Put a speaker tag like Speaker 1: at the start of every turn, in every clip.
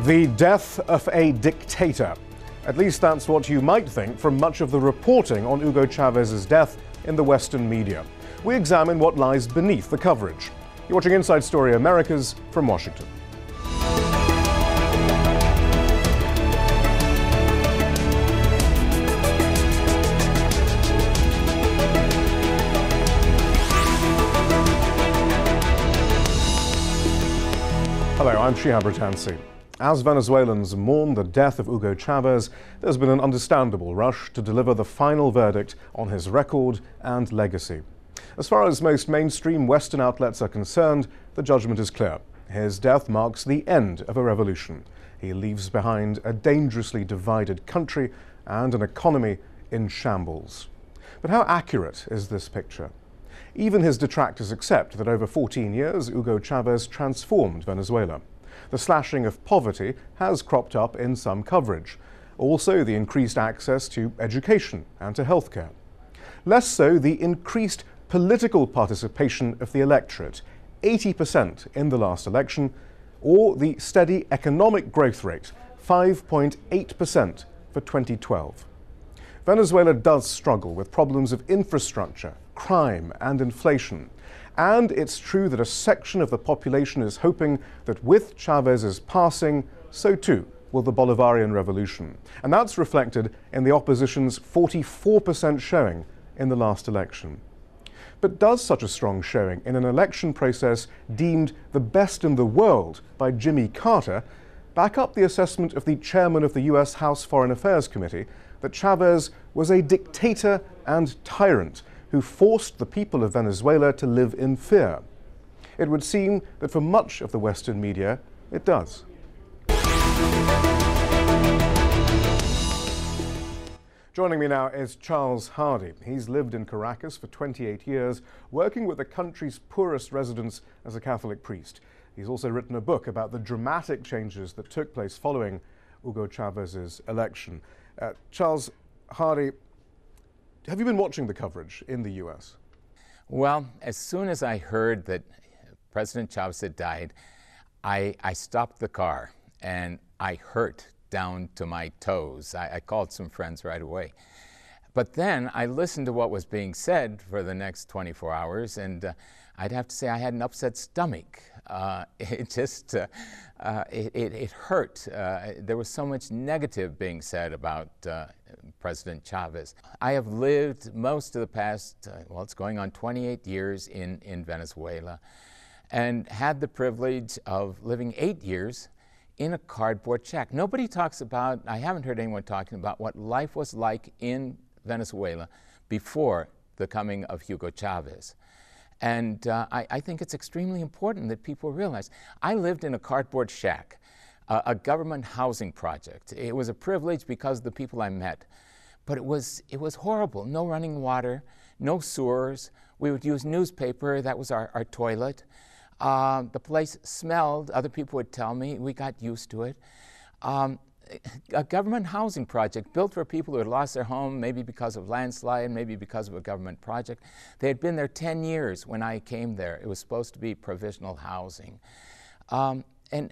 Speaker 1: The death of a dictator. At least that's what you might think from much of the reporting on Hugo Chavez's death in the Western media. We examine what lies beneath the coverage. You're watching Inside Story Americas from Washington. Hello, I'm Shihab Rattansi. As Venezuelans mourn the death of Hugo Chavez, there's been an understandable rush to deliver the final verdict on his record and legacy. As far as most mainstream Western outlets are concerned, the judgment is clear. His death marks the end of a revolution. He leaves behind a dangerously divided country and an economy in shambles. But how accurate is this picture? Even his detractors accept that over 14 years, Hugo Chavez transformed Venezuela. The slashing of poverty has cropped up in some coverage. Also, the increased access to education and to healthcare. Less so, the increased political participation of the electorate, 80% in the last election, or the steady economic growth rate, 5.8% for 2012. Venezuela does struggle with problems of infrastructure, crime and inflation. And it's true that a section of the population is hoping that with Chavez's passing, so too will the Bolivarian revolution. And that's reflected in the opposition's 44% showing in the last election. But does such a strong showing in an election process deemed the best in the world by Jimmy Carter back up the assessment of the chairman of the US House Foreign Affairs Committee that Chavez was a dictator and tyrant who forced the people of Venezuela to live in fear? It would seem that for much of the Western media, it does. Joining me now is Charles Hardy. He's lived in Caracas for 28 years, working with the country's poorest residents as a Catholic priest. He's also written a book about the dramatic changes that took place following Hugo Chavez's election. Charles Hardy, have you been watching the coverage in the US?
Speaker 2: Well, as soon as I heard that President Chavez had died, I stopped the car and I hurt down to my toes. I called some friends right away. But then I listened to what was being said for the next 24 hours, and I'd have to say I had an upset stomach. It hurt. There was so much negative being said about President Chavez. I have lived most of the past, well, it's going on 28 years in Venezuela, and had the privilege of living 8 years in a cardboard shack. Nobody talks about, I haven't heard anyone talking about what life was like in Venezuela before the coming of Hugo Chavez. And I think it's extremely important that people realize. I lived in a cardboard shack, a government housing project. It was a privilege because of the people I met. But it was horrible. No running water, no sewers. We would use newspaper. That was our toilet. The place smelled. Other people would tell me. We got used to it. A government housing project built for people who had lost their home, maybe because of landslide, maybe because of a government project. They had been there 10 years when I came there. It was supposed to be provisional housing. And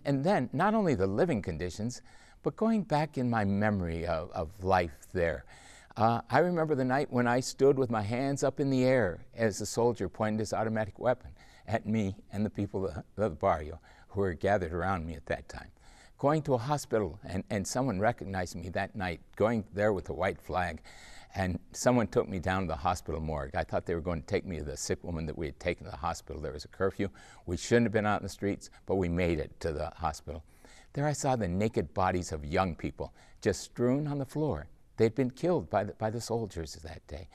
Speaker 2: then, not only the living conditions, but going back in my memory of life there. I remember the night when I stood with my hands up in the air as a soldier pointed his automatic weapon at me and the people of the barrio who were gathered around me at that time. Going to a hospital, and someone recognized me that night, going there with a white flag, and someone took me down to the hospital morgue. I thought they were going to take me to the sick woman that we had taken to the hospital. There was a curfew. We shouldn't have been out in the streets, but we made it to the hospital. There I saw the naked bodies of young people just strewn on the floor. They'd been killed by the soldiers that day.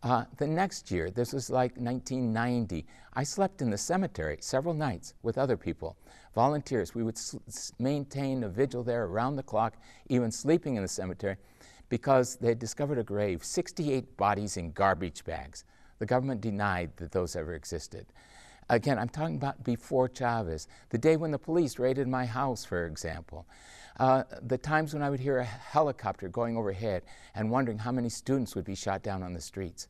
Speaker 2: The next year, this was like 1990, I slept in the cemetery several nights with other people, volunteers. We would maintain a vigil there around the clock, even sleeping in the cemetery, because they had discovered a grave, 68 bodies in garbage bags. The government denied that those ever existed. Again, I'm talking about before Chavez, the day when the police raided my house, for example. The times when I would hear a helicopter going overhead and wondering how many students would be shot down on the streets.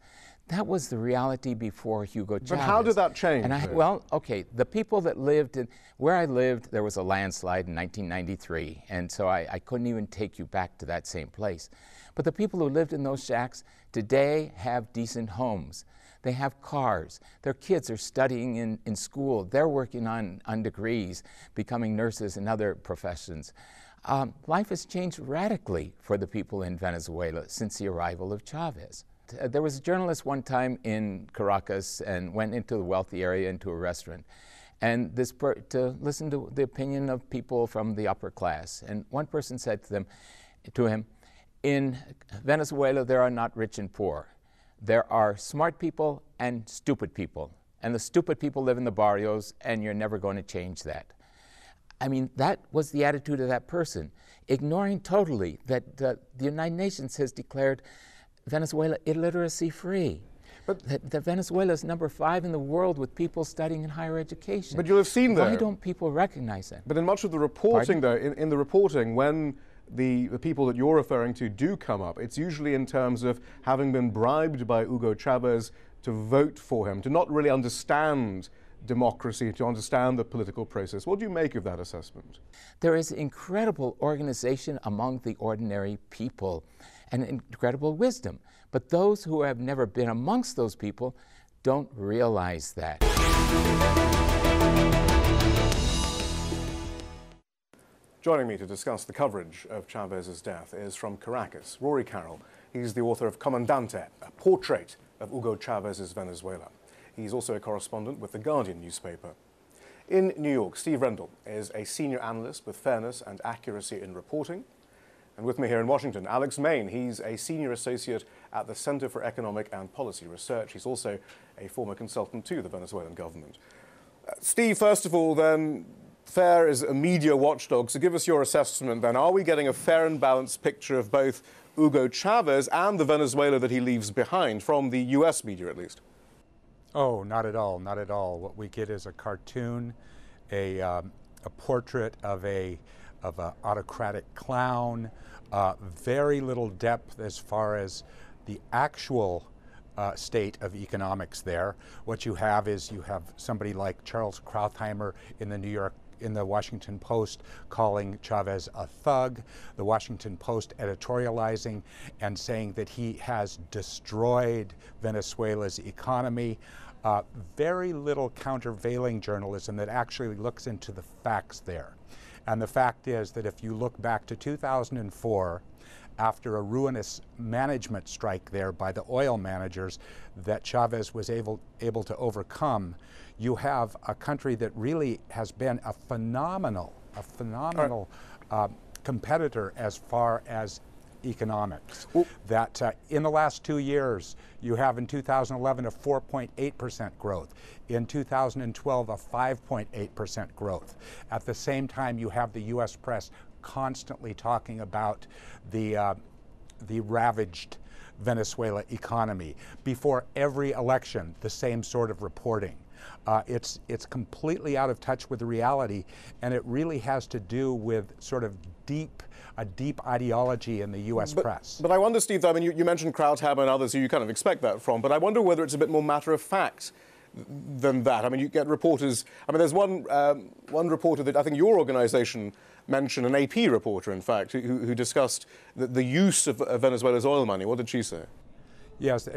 Speaker 2: That was the reality before Hugo Chavez.
Speaker 1: But how did that change?
Speaker 2: Well, okay, the people that lived where I lived, there was a landslide in 1993, and so I couldn't even take you back to that same place. But the people who lived in those shacks today have decent homes. They have cars. Their kids are studying in school. They're working on degrees, becoming nurses and other professions. Life has changed radically for the people in Venezuela since the arrival of Chavez. There was a journalist one time in Caracas and went into the wealthy area into a restaurant and to listen to the opinion of people from the upper class. And one person said to him, in Venezuela there are not rich and poor. There are smart people and stupid people. And the stupid people live in the barrios, and you're never going to change that. I mean, that was the attitude of that person, ignoring totally that the United Nations has declared Venezuela illiteracy free. But that Venezuela is number 5 in the world with people studying in higher education.
Speaker 1: But you'll have seen that.
Speaker 2: Why don't people recognize that?
Speaker 1: But in much of the reporting, though, in the reporting, when the people that you're referring to do come up, it's usually in terms of having been bribed by Hugo Chavez to vote for him, to not really understand democracy, to understand the political process. What do you make of that assessment?
Speaker 2: There is incredible organization among the ordinary people and incredible wisdom. But those who have never been amongst those people don't realize that.
Speaker 1: Joining me to discuss the coverage of Chavez's death is from Caracas, Rory Carroll. He's the author of Comandante, a portrait of Hugo Chavez's Venezuela. He's also a correspondent with the Guardian newspaper. In New York, Steve Rendall is a senior analyst with fairness and accuracy in reporting. And with me here in Washington, Alex Main. He's a senior associate at the Center for Economic and Policy Research. He's also a former consultant to the Venezuelan government. Steve, first of all, then, FAIR is a media watchdog, so give us your assessment then. Are we getting a fair and balanced picture of both Hugo Chavez and the Venezuela that he leaves behind, from the US media at least?
Speaker 3: Oh, not at all, not at all. What we get is a cartoon, a portrait of an autocratic clown, very little depth as far as the actual state of economics there. What you have is you have somebody like Charles Krautheimer in the Washington Post calling Chavez a thug, the Washington Post editorializing and saying that he has destroyed Venezuela's economy. Very little countervailing journalism that actually looks into the facts there. And the fact is that if you look back to 2004, after a ruinous management strike there by the oil managers that Chavez was able to overcome, you have a country that really has been a phenomenal competitor as far as economics. Well, that in the last 2 years, you have in 2011 a 4.8% growth. In 2012, a 5.8% growth. At the same time, you have the U.S. press constantly talking about the ravaged Venezuela economy. Before every election, the same sort of reporting. It's completely out of touch with the reality, and it really has to do with sort of a deep ideology in the U.S. press.
Speaker 1: But I wonder, Steve, I mean, you mentioned Krautheimer and others who you kind of expect that from, but I wonder whether it's a bit more matter of fact than that. I mean, you get reporters, I mean, there's one reporter that I think your organization mentioned, an AP reporter, in fact, who discussed the use of Venezuela's oil money. What did she say?
Speaker 3: Yes,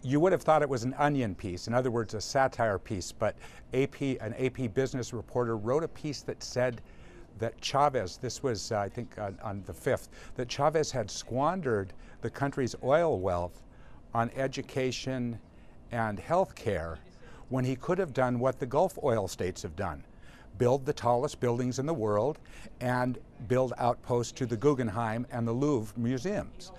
Speaker 3: you would have thought it was an onion piece, in other words, a satire piece, but an AP business reporter wrote a piece that said that Chavez, this was, I think, on the 5th, that Chavez had squandered the country's oil wealth on education and health care when he could have done what the Gulf oil states have done. Build the tallest buildings in the world and build outposts to the Guggenheim and the Louvre museums.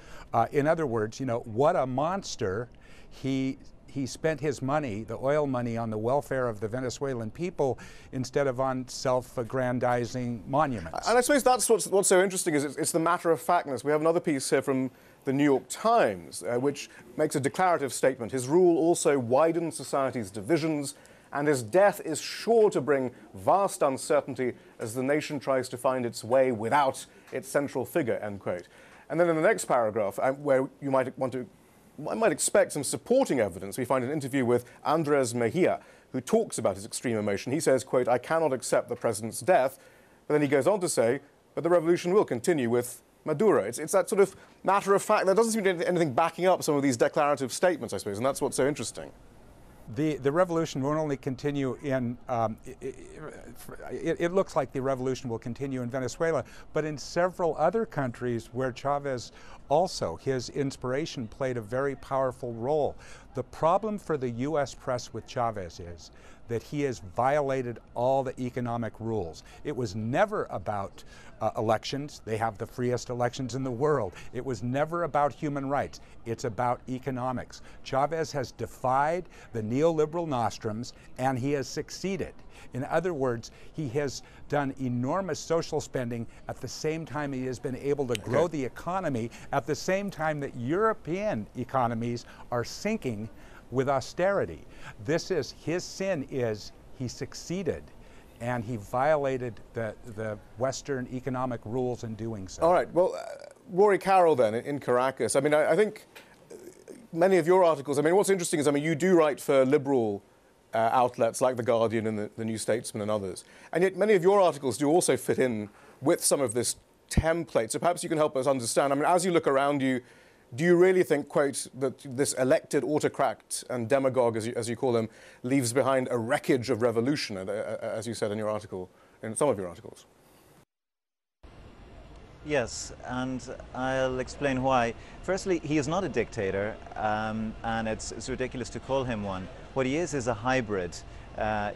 Speaker 3: In other words, you know, what a monster. He spent his money, the oil money, on the welfare of the Venezuelan people instead of on self-aggrandizing monuments.
Speaker 1: And I suppose that's what's so interesting is it's the matter of factness. We have another piece here from the New York Times, which makes a declarative statement. His rule also widened society's divisions, and his death is sure to bring vast uncertainty as the nation tries to find its way without its central figure, end quote. And then in the next paragraph, where you might want to I might expect some supporting evidence. We find an interview with Andres Mejia, who talks about his extreme emotion. He says, quote, "I cannot accept the president's death." But then he goes on to say, but the revolution will continue with Maduro. It's that sort of matter of fact. There doesn't seem to be anything backing up some of these declarative statements, I suppose, and that's what's so interesting.
Speaker 3: The revolution won't only continue in, it looks like the revolution will continue in Venezuela, but in several other countries where Chavez also, his inspiration played a very powerful role. The problem for the U.S. press with Chavez is that he has violated all the economic rules. It was never about elections. They have the freest elections in the world. It was never about human rights. It's about economics. Chavez has defied the neoliberal nostrums, and he has succeeded. In other words, he has done enormous social spending at the same time he has been able to grow the economy, at the same time that European economies are sinking with austerity. This is, his sin is he succeeded, and he violated the Western economic rules in doing so.
Speaker 1: All right, well, Rory Carroll then in Caracas. I mean, I think many of your articles, I mean, what's interesting is, I mean, you do write for liberal outlets like The Guardian and the New Statesman and others, and yet many of your articles do also fit in with some of this template. So perhaps you can help us understand. I mean, as you look around you, do you really think, quote, that this elected autocrat and demagogue, as you call them, leaves behind a wreckage of revolution, as you said in your article, in some of your articles?
Speaker 4: Yes, and I'll explain why. Firstly, he is not a dictator, and it's ridiculous to call him one. What he is a hybrid.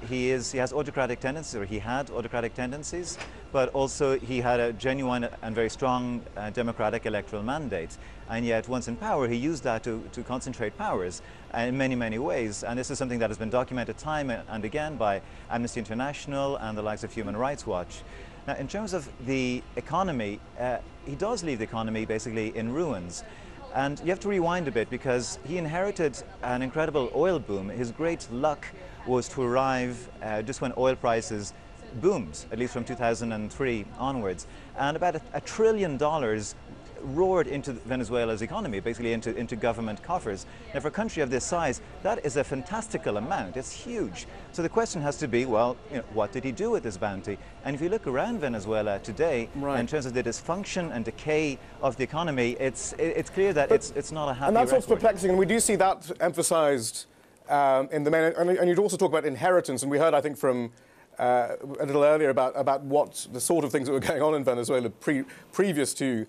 Speaker 4: He has autocratic tendencies, or he had autocratic tendencies, but also he had a genuine and very strong democratic electoral mandate. And yet, once in power, he used that to concentrate powers in many, many ways. And this is something that has been documented time and again by Amnesty International and the likes of Human Rights Watch. Now, in terms of the economy, he does leave the economy basically in ruins. And you have to rewind a bit, because he inherited an incredible oil boom. His great luck was to arrive just when oil prices boomed, at least from 2003 onwards. And about $1 trillion roared into Venezuela's economy, basically into government coffers. Now, for a country of this size, that is a fantastical amount. It's huge. So the question has to be, well, you know, what did he do with this bounty? And if you look around Venezuela today, in terms of the dysfunction and decay of the economy, it's clear that it's not a happy
Speaker 1: And that's what's
Speaker 4: record.
Speaker 1: perplexing, and we do see that emphasized in the main, and you'd also talk about inheritance, and we heard, I think, from a little earlier about what the sort of things that were going on in Venezuela previous to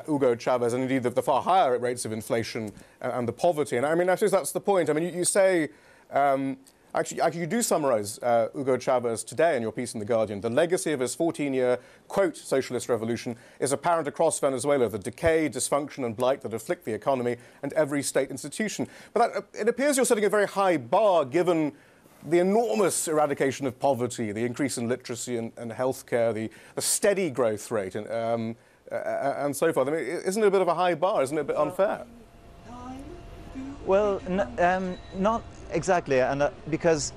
Speaker 1: Hugo Chavez, and indeed the far higher rates of inflation and the poverty. And I mean, I suppose that's the point. I mean, you say, actually you do summarize Hugo Chavez today in your piece in The Guardian. The legacy of his 14-year, quote, socialist revolution is apparent across Venezuela, the decay, dysfunction and blight that afflict the economy and every state institution. But it appears you're setting a very high bar given the enormous eradication of poverty, the increase in literacy and healthcare, the steady growth rate, and so forth. I mean, isn't it a bit of a high bar? Isn't it a bit unfair?
Speaker 4: Well, not exactly, and because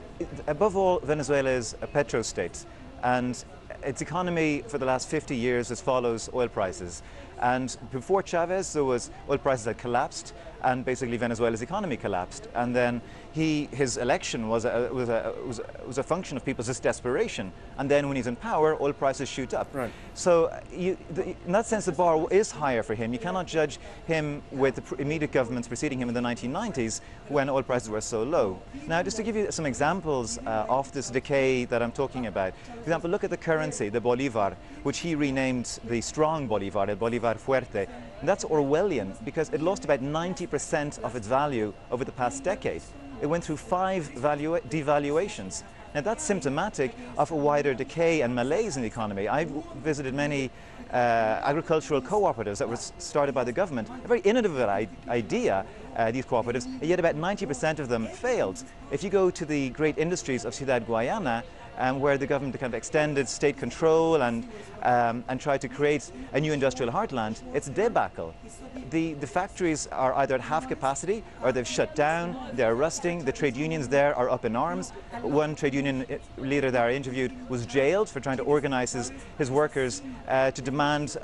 Speaker 4: above all, Venezuela is a petrostate, and its economy for the last 50 years follows oil prices. And before Chavez, there was oil prices that collapsed, and basically Venezuela's economy collapsed. And then his election was a function of people's desperation. And then when he's in power, oil prices shoot up.
Speaker 1: Right.
Speaker 4: So in that sense, the bar is higher for him. You cannot judge him with the immediate governments preceding him in the 1990s when oil prices were so low. Now, just to give you some examples of this decay that I'm talking about. For example, look at the currency, the Bolivar, which he renamed the strong Bolivar, el Bolivar fuerte. And that's Orwellian because it lost about 90% of its value over the past decade. It went through 5 devaluations. Now that's symptomatic of a wider decay and malaise in the economy. I've visited many agricultural cooperatives that were started by the government. A very innovative idea, these cooperatives, and yet about 90% of them failed. If you go to the great industries of Ciudad Guayana, where the government kind of extended state control and tried to create a new industrial heartland, it's a debacle. The factories are either at half capacity or they've shut down, they're rusting, the trade unions there are up in arms. One trade union leader that I interviewed was jailed for trying to organize his workers to demand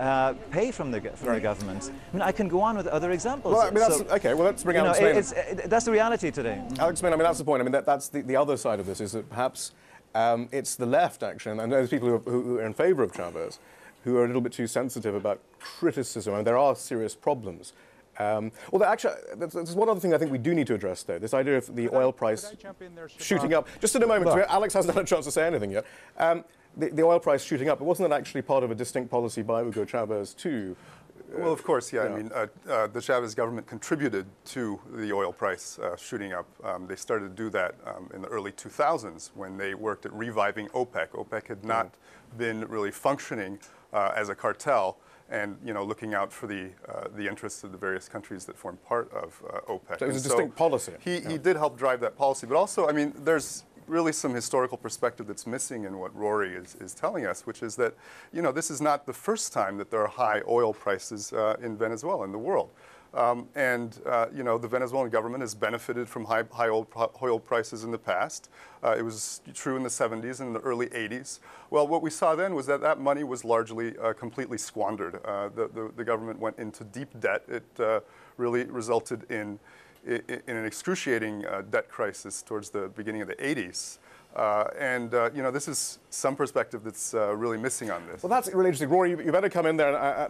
Speaker 4: pay from the government. I mean, I can go on with other examples.
Speaker 1: Well, I mean, okay, well, let's bring Alex Maynard.
Speaker 4: That's the reality today.
Speaker 1: Alex Maynard, I mean, that's the point. I mean, that's the other side of this, is that perhaps it's the left, actually, and those people who are in favour of Chavez, who are a little bit too sensitive about criticism. I mean, there are serious problems. Well, actually, there's one other thing I think we do need to address, though, this idea of the oil price shooting up. Just in a moment, Alex hasn't had a chance to say anything yet. The oil price shooting up, but wasn't that actually part of a distinct policy by Hugo Chavez, too?
Speaker 5: Well, of course, yeah. I mean, the Chavez government contributed to the oil price shooting up. They started to do that in the early 2000s when they worked at reviving OPEC. OPEC had not been really functioning as a cartel, and looking out for the interests of the various countries that form part of OPEC.
Speaker 1: So it was a distinct policy.
Speaker 5: He did help drive that policy, but also, I mean, there's really some historical perspective that's missing in what Rory is telling us, which is that, this is not the first time that there are high oil prices in Venezuela, in the world. The Venezuelan government has benefited from high oil prices in the past. It was true in the 70s and the early 80s. Well, what we saw then was that money was largely completely squandered. The government went into deep debt. It really resulted in an excruciating debt crisis towards the beginning of the 80s. This is some perspective that's really missing on this.
Speaker 1: Well, that's really interesting. Rory, you better come in there.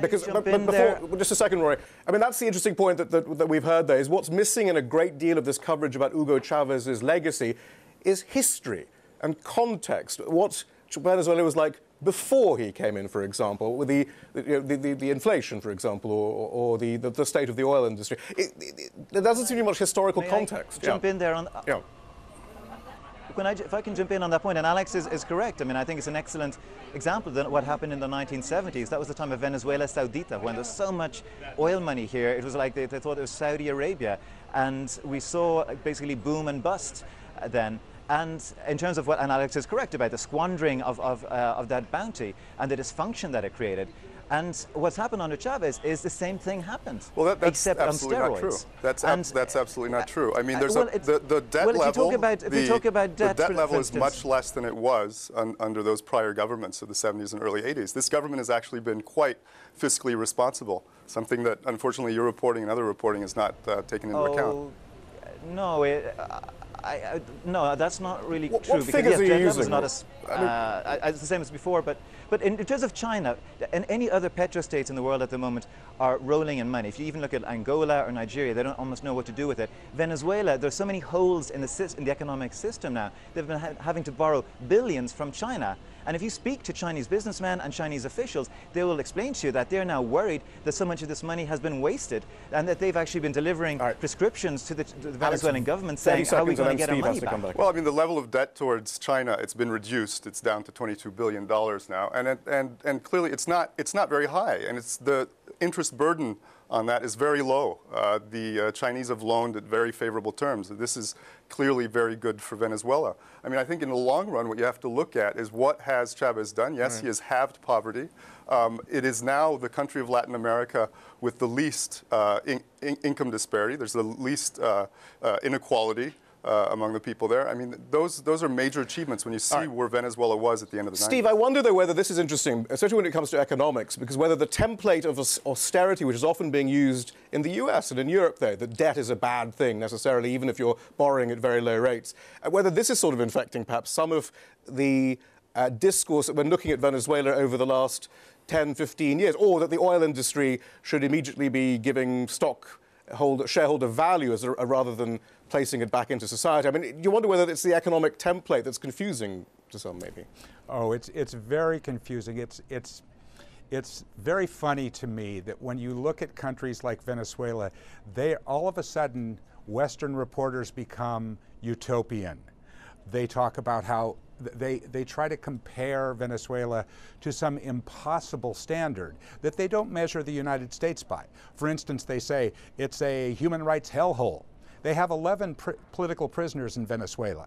Speaker 1: Because before, just a second, Rory. I mean, that's the interesting point that we've heard there, is what's missing in a great deal of this coverage about Hugo Chavez's legacy is history and context. What Venezuela was like before he came in, for example, with the inflation, for example, or the state of the oil industry. There doesn't seem to be much historical context.
Speaker 4: Jump in there on. If I can jump in on that point, and Alex is correct. I mean, I think it's an excellent example of what happened in the 1970s. That was the time of Venezuela Saudita, when there's so much oil money here. It was like they thought it was Saudi Arabia. And we saw basically boom and bust then. And in terms of and Alex is correct about the squandering of that bounty and the dysfunction that it created. And what's happened under Chavez is the same thing happened,
Speaker 5: well, that's
Speaker 4: except
Speaker 5: absolutely
Speaker 4: on steroids.
Speaker 5: Not true. That's absolutely not true. I mean, there's the debt level. The debt level is much less than it was under those prior governments of the 70s and early 80s. This government has actually been quite fiscally responsible, something that unfortunately your reporting and other reporting is not taken into account.
Speaker 4: No, no, that's not really true.
Speaker 1: What figures are you using?
Speaker 4: Not as the same as before, but in terms of China and any other petrostates in the world at the moment are rolling in money. If you even look at Angola or Nigeria, they don't almost know what to do with it. Venezuela, there's so many holes in the economic system now. They've been having to borrow billions from China. And if you speak to Chinese businessmen and Chinese officials, they will explain to you that they're now worried that so much of this money has been wasted and that they've actually been delivering prescriptions to the Venezuelan government saying, how are we going to get our money back?
Speaker 5: Well, I mean, the level of debt towards China, it's been reduced. It's down to $22 billion now. And clearly it's not very high. And it's the interest burden on that is very low. The Chinese have loaned at very favorable terms. This is clearly very good for Venezuela. I mean, I think in the long run, what you have to look at is what has Chavez done? Yes, he has halved poverty. It is now the country of Latin America with the least income disparity. There's the least inequality among the people there. I mean, those are major achievements when you see where Venezuela was at the end of the 90s.
Speaker 1: Steve, I wonder, though, whether this is interesting, especially when it comes to economics, because whether the template of austerity, which is often being used in the US and in Europe, though, that debt is a bad thing necessarily, even if you're borrowing at very low rates, whether this is sort of infecting perhaps some of the discourse when looking at Venezuela over the last 10, 15 years, or that the oil industry should immediately be giving shareholder value rather than placing it back into society. I mean, you wonder whether it's the economic template that's confusing to some, maybe.
Speaker 3: Oh, it's very confusing. It's very funny to me that when you look at countries like Venezuela, all of a sudden Western reporters become utopian. They talk about how they try to compare Venezuela to some impossible standard that they don't measure the United States by. For instance, they say it's a human rights hellhole. They have 11 political prisoners in Venezuela.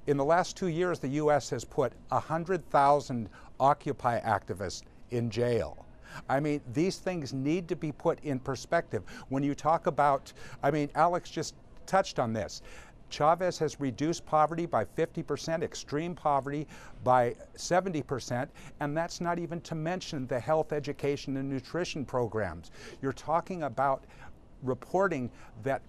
Speaker 3: In the last 2 years, the U.S. has put 100,000 Occupy activists in jail. I mean, these things need to be put in perspective. When you talk about, I mean, Alex just touched on this. Chavez has reduced poverty by 50%, extreme poverty by 70%, and that's not even to mention the health, education, and nutrition programs. You're talking about reporting that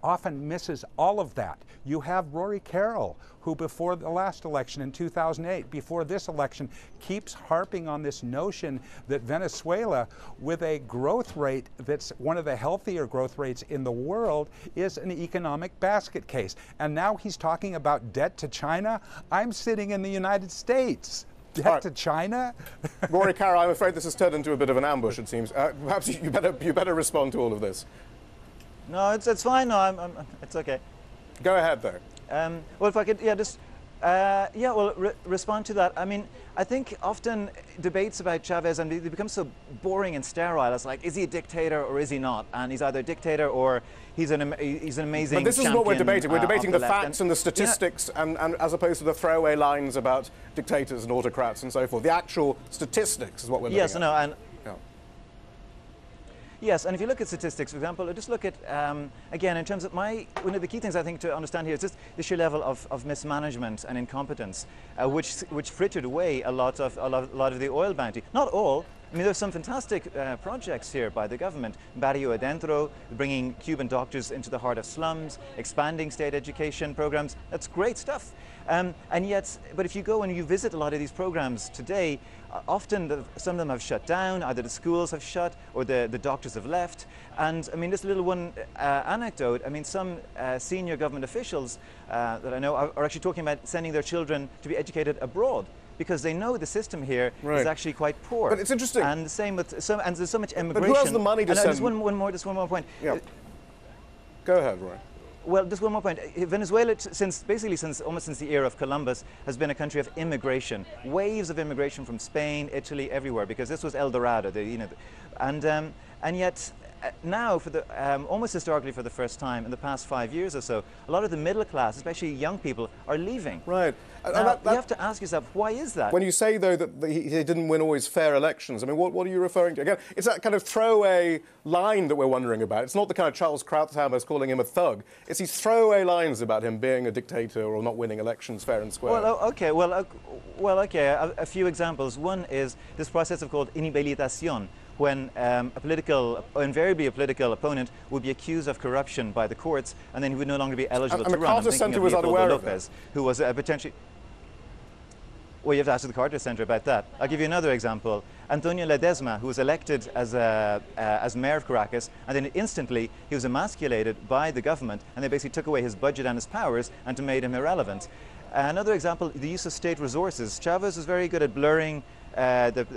Speaker 3: often misses all of that. You have Rory Carroll, who before the last election in 2008, before this election, keeps harping on this notion that Venezuela, with a growth rate that's one of the healthier growth rates in the world, is an economic basket case. And now he's talking about debt to China. I'm sitting in the United States. Debt to China?
Speaker 1: Rory Carroll, I'm afraid this has turned into a bit of an ambush, it seems. Perhaps you better respond to all of this.
Speaker 4: No, it's fine. No, it's okay.
Speaker 1: Go ahead, though.
Speaker 4: Well, if I could, respond to that. I mean, I think often debates about Chavez, and they become so boring and sterile. It's like, is he a dictator or is he not? And he's either a dictator or he's an amazing.
Speaker 1: But this isn't what we're debating. We're debating the
Speaker 4: left.
Speaker 1: facts and the statistics, and as opposed to the throwaway lines about dictators and autocrats and so forth. The actual statistics is what we're looking at.
Speaker 4: Yes, no, and. Yes, and if you look at statistics, for example, just look at, again, in terms of one of the key things I think to understand here is just the sheer level of mismanagement and incompetence, which frittered away a lot of the oil bounty. Not all. I mean, there's some fantastic projects here by the government. Barrio Adentro, bringing Cuban doctors into the heart of slums, expanding state education programs. That's great stuff. And yet, but if you go and you visit a lot of these programs today, often some of them have shut down, either the schools have shut or the doctors have left. And I mean, this little one anecdote, I mean, some senior government officials that I know are actually talking about sending their children to be educated abroad, because they know the system here is actually quite poor.
Speaker 1: But it's interesting.
Speaker 4: And the same with and there's so much immigration.
Speaker 1: But who has the money to send?
Speaker 4: Just one more point.
Speaker 1: Yeah. Go ahead, Roy.
Speaker 4: Well, just one more point. Venezuela, basically almost since the era of Columbus, has been a country of immigration, waves of immigration from Spain, Italy, everywhere, because this was El Dorado, and yet. Now, almost historically for the first time in the past 5 years or so, a lot of the middle class, especially young people, are leaving.
Speaker 1: Right.
Speaker 4: Now, you have to ask yourself, why is that?
Speaker 1: When you say, though, that he didn't win always fair elections, I mean, what are you referring to? Again, it's that kind of throwaway line that we're wondering about. It's not the kind of Charles Krauthammer's calling him a thug. It's these throwaway lines about him being a dictator or not winning elections fair and square.
Speaker 4: Well, okay. A few examples. One is this process called inhabilitación, when invariably a political opponent would be accused of corruption by the courts, and then he would no longer be eligible to run.
Speaker 1: And the Carter Center was unaware of this,
Speaker 4: who was potentially. Well, you have to ask the Carter Center about that. I'll give you another example. Antonio Ledesma, who was elected as mayor of Caracas, and then instantly he was emasculated by the government, and they basically took away his budget and his powers and made him irrelevant. Another example, the use of state resources. Chavez was very good at blurring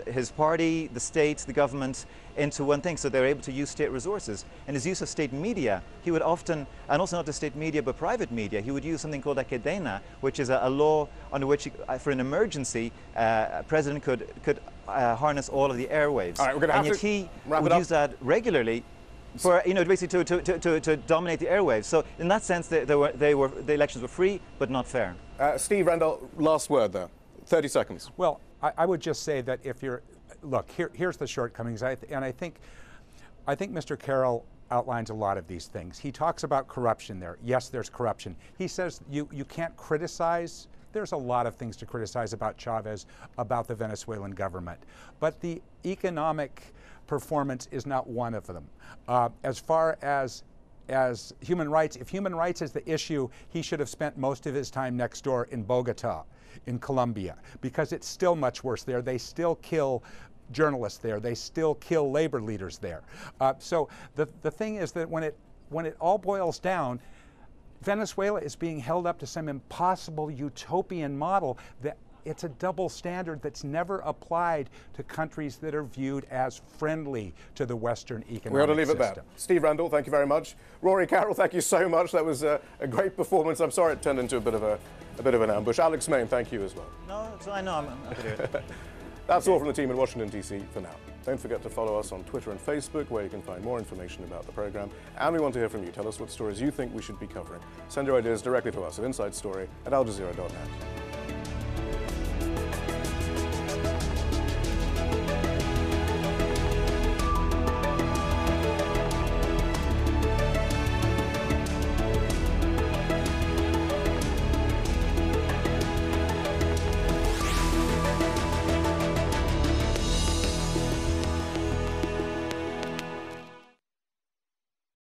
Speaker 4: his party, the state, the government into one thing, so they were able to use state resources. And his use of state media, he would often, and also not just state media but private media, he would use something called a cadena, which is a law under which, for an emergency, a president could harness all of the airwaves.
Speaker 1: All right, we're going to have to
Speaker 4: he would use that regularly for, basically to dominate the airwaves. So in that sense, the elections were free but not fair.
Speaker 1: Steve, Randall, last word there. 30 seconds.
Speaker 3: Well, I would just say that if you're, look, here's the shortcomings, and I think Mr. Carroll outlines a lot of these things. He talks about corruption there. Yes, there's corruption. He says you can't criticize. There's a lot of things to criticize about Chavez, about the Venezuelan government, but the economic performance is not one of them. As far as human rights, if human rights is the issue, he should have spent most of his time next door in Bogota, in Colombia, because it's still much worse there. They still kill journalists there. They still kill labor leaders there. So the thing is that when it all boils down, Venezuela is being held up to some impossible utopian model that it's a double standard that's never applied to countries that are viewed as friendly to the Western economic system.
Speaker 1: We ought to leave it there. Steve Randall, thank you very much. Rory Carroll, thank you so much. That was a great performance. I'm sorry it turned into a bit of an ambush. Alex Main, thank you as well.
Speaker 4: No, so I know I'm happy to do it.
Speaker 1: That's all from the team in Washington, D.C. for now. Don't forget to follow us on Twitter and Facebook, where you can find more information about the program. And we want to hear from you. Tell us what stories you think we should be covering. Send your ideas directly to us at InsideStory@aljazeera.net.